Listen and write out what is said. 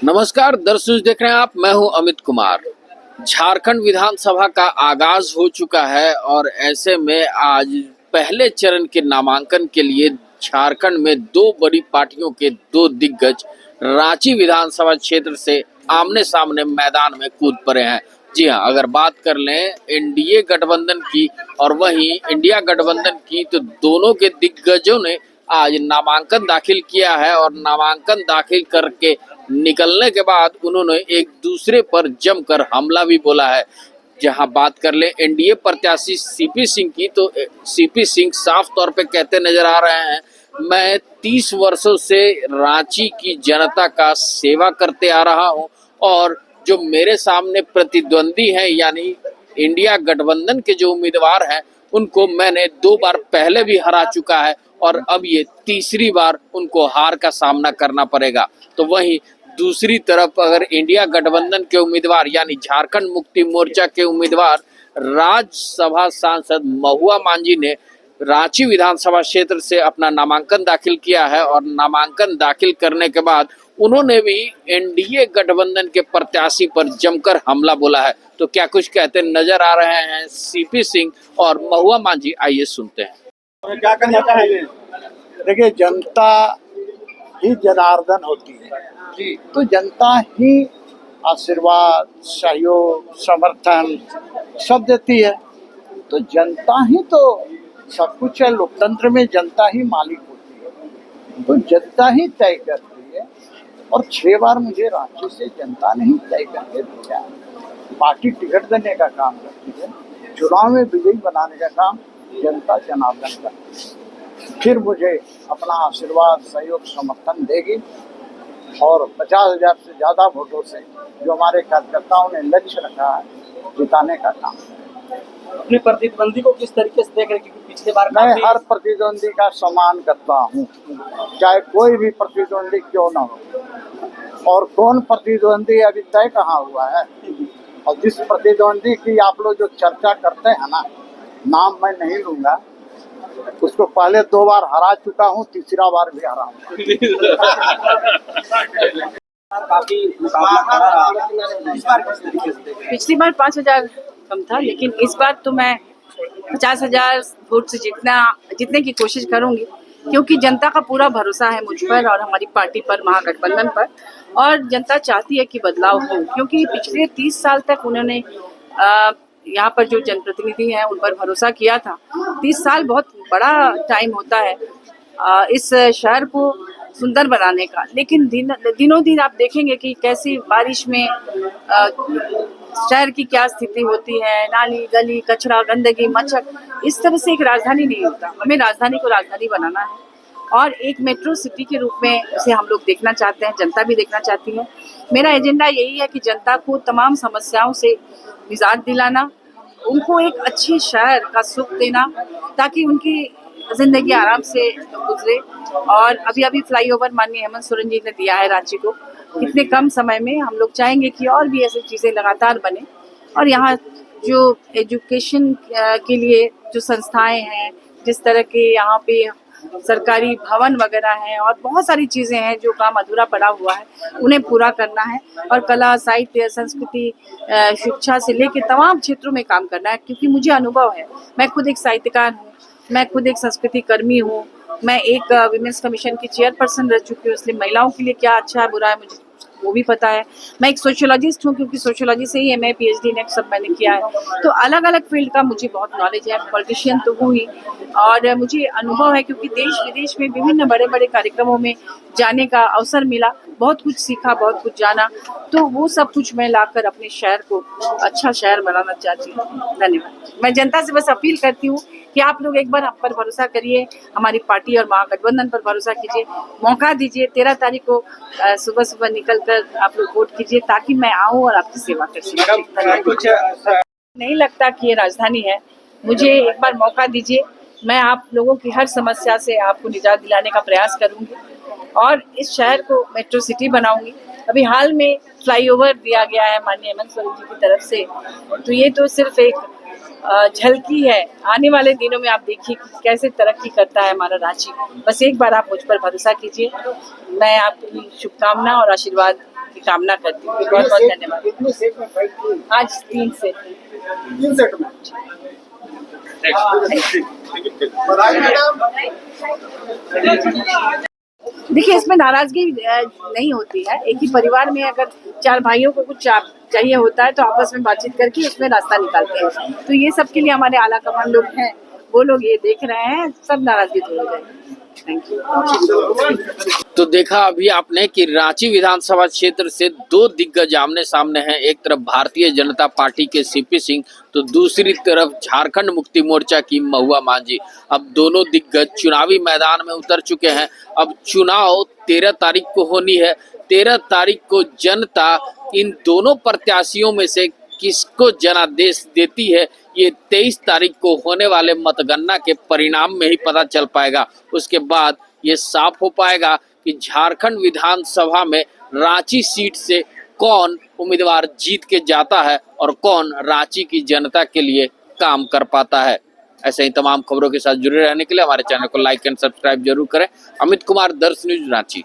नमस्कार दर्शक, देख रहे हैं आप। मैं हूं अमित कुमार। झारखंड विधानसभा का आगाज हो चुका है और ऐसे में आज पहले चरण के नामांकन के लिए झारखंड में दो बड़ी पार्टियों के दो दिग्गज रांची विधानसभा क्षेत्र से आमने सामने मैदान में कूद पड़े हैं। जी हां, अगर बात कर लें एनडीए गठबंधन की और वहीं इंडिया गठबंधन की, तो दोनों के दिग्गजों ने आज नामांकन दाखिल किया है और नामांकन दाखिल करके निकलने के बाद उन्होंने एक दूसरे पर जमकर हमला भी बोला है। जहां बात कर ले एनडीए प्रत्याशी सीपी सिंह की, तो सीपी सिंह साफ तौर पे कहते नजर आ रहे हैं, मैं 30 वर्षों से रांची की जनता का सेवा करते आ रहा हूं और जो मेरे सामने प्रतिद्वंदी हैं यानी इंडिया गठबंधन के जो उम्मीदवार हैं उनको मैंने 2 बार पहले भी हरा चुका है और अब ये तीसरी बार उनको हार का सामना करना पड़ेगा। तो वहीं दूसरी तरफ अगर इंडिया गठबंधन के उम्मीदवार यानी झारखंड मुक्ति मोर्चा के उम्मीदवार राज्यसभा सांसद महुआ मांझी ने रांची विधानसभा क्षेत्र से अपना नामांकन दाखिल किया है और नामांकन दाखिल करने के बाद उन्होंने भी एनडीए गठबंधन के प्रत्याशी पर जमकर हमला बोला है। तो क्या कुछ कहते नजर आ रहे हैं सीपी सिंह और महुआ मांझी, आइए सुनते हैं। क्या कहना चाहेंगे? देखिए, जनता ही जनार्दन होती है जी, तो जनता ही आशीर्वाद, सहयोग, समर्थन सब देती है। तो जनता ही तो सब कुछ है। लोकतंत्र में जनता ही मालिक होती है, तो जनता ही तय करती है। और 6 बार मुझे रांची से जनता ने ही तय करके दिया है। पार्टी टिकट देने का काम करती है, चुनाव में विजयी बनाने का काम जनता जनार्दन करती है। फिर मुझे अपना आशीर्वाद, सहयोग, समर्थन देगी और 50,000 से ज़्यादा वोटों से जो हमारे कार्यकर्ताओं ने लक्ष्य रखा है, जिताने का काम। अपने प्रतिद्वंदी को किस तरीके से देख रहे हैं? क्योंकि पिछले बार मैं हर प्रतिद्वंदी का सम्मान करता हूँ, चाहे कोई भी प्रतिद्वंदी क्यों न हो। और कौन प्रतिद्वंदी अभी तय कहाँ हुआ है। और जिस प्रतिद्वंदी की आप लोग जो चर्चा करते हैं ना, नाम मैं नहीं लूंगा, उसको पहले 2 बार हरा चुका हूँ, तीसरा बार भी हराऊंगा। पिछली बार 5,000 कम था, लेकिन इस बार तो मैं 50,000 वोट से जीतने की कोशिश करूंगी, क्योंकि जनता का पूरा भरोसा है मुझ पर और हमारी पार्टी पर, महागठबंधन पर। और जनता चाहती है कि बदलाव हो, क्योंकि पिछले 30 साल तक उन्होंने यहाँ पर जो जनप्रतिनिधि हैं उन पर भरोसा किया था। 30 साल बहुत बड़ा टाइम होता है इस शहर को सुंदर बनाने का। लेकिन दिनों दिन आप देखेंगे कि कैसी बारिश में शहर की क्या स्थिति होती है। नाली, गली, कचरा, गंदगी, मच्छर, इस तरह से एक राजधानी नहीं होता। हमें राजधानी को राजधानी बनाना है और एक मेट्रो सिटी के रूप में उसे हम लोग देखना चाहते हैं, जनता भी देखना चाहती है। मेरा एजेंडा यही है कि जनता को तमाम समस्याओं से निजात दिलाना, उनको एक अच्छे शहर का सुख देना, ताकि उनकी जिंदगी आराम से गुजरे। और अभी फ्लाईओवर माननीय हेमंत सोरेन जी ने दिया है रांची को, इतने कम समय में। हम लोग चाहेंगे कि और भी ऐसी चीज़ें लगातार बने और यहाँ जो एजुकेशन के लिए जो संस्थाएं हैं, जिस तरह के यहाँ पे सरकारी भवन वगैरह हैं और बहुत सारी चीज़ें हैं जो काम अधूरा पड़ा हुआ है, उन्हें पूरा करना है। और कला, साहित्य, संस्कृति, शिक्षा से लेकर तमाम क्षेत्रों में काम करना है, क्योंकि मुझे अनुभव है। मैं खुद एक साहित्यकार हूँ, मैं खुद एक संस्कृति कर्मी हूँ, मैं एक विमेंस कमीशन की चेयरपर्सन रह चुकी हूँ, इसलिए महिलाओं के लिए क्या अच्छा है बुरा है मुझे वो भी पता है। मैं एक सोशियोलॉजिस्ट हूँ, क्योंकि सोशियोलॉजी से ही एमए, पीएचडी, नेट सब मैंने किया है। तो अलग अलग फील्ड का मुझे बहुत नॉलेज है। पॉलिटिशियन तो हूँ ही, और मुझे अनुभव है, क्योंकि देश विदेश में विभिन्न बड़े बड़े कार्यक्रमों में जाने का अवसर मिला, बहुत कुछ सीखा, बहुत कुछ जाना। तो वो सब कुछ मैं लाकर अपने शहर को अच्छा शहर बनाना चाहती हूँ। धन्यवाद। मैं जनता से बस अपील करती हूँ कि आप लोग एक बार हम पर भरोसा करिए, हमारी पार्टी और महागठबंधन पर भरोसा कीजिए, मौका दीजिए। 13 तारीख को सुबह सुबह निकल कर आप लोग वोट कीजिए, ताकि मैं आऊँ और आपकी सेवा कर सकूँ। नहीं लगता कि ये राजधानी है, मुझे एक बार मौका दीजिए। मैं आप लोगों की हर समस्या से आपको निजात दिलाने का प्रयास करूंगी और इस शहर को मेट्रो सिटी बनाऊंगी। अभी हाल में फ्लाईओवर दिया गया है माननीय हेमंत सोरेन जी की तरफ से, तो ये तो सिर्फ एक झलकी है। आने वाले दिनों में आप देखिए कि कैसे तरक्की करता है हमारा रांची। बस एक बार आप मुझ पर भरोसा कीजिए, मैं आपकी शुभकामना और आशीर्वाद की कामना करती हूँ। बहुत बहुत धन्यवाद। कितने सेट में फाइट की? आज 3 से 3 सेट में। बधाई मैडम। देखिए, इसमें नाराजगी नहीं होती है। एक ही परिवार में अगर 4 भाइयों को कुछ चाहिए होता है तो आपस में बातचीत करके उसमें रास्ता निकालते हैं। तो ये सब के लिए हमारे आला कमान लोग हैं, वो लोग ये देख रहे हैं, सब नाराजगी दूर हो जाएगी। Thank you. तो देखा अभी आपने कि रांची विधानसभा क्षेत्र से 2 दिग्गज आमने सामने हैं। एक तरफ भारतीय जनता पार्टी के सीपी सिंह, तो दूसरी तरफ झारखंड मुक्ति मोर्चा की महुआ मांझी। अब दोनों दिग्गज चुनावी मैदान में उतर चुके हैं। अब चुनाव 13 तारीख को होनी है। 13 तारीख को जनता इन दोनों प्रत्याशियों में से किसको जनादेश देती है, ये 23 तारीख को होने वाले मतगणना के परिणाम में ही पता चल पाएगा। उसके बाद ये साफ हो पाएगा कि झारखंड विधानसभा में रांची सीट से कौन उम्मीदवार जीत के जाता है और कौन रांची की जनता के लिए काम कर पाता है। ऐसे ही तमाम खबरों के साथ जुड़े रहने के लिए हमारे चैनल को लाइक एंड सब्सक्राइब जरूर करें। अमित कुमार, दर्श न्यूज, रांची।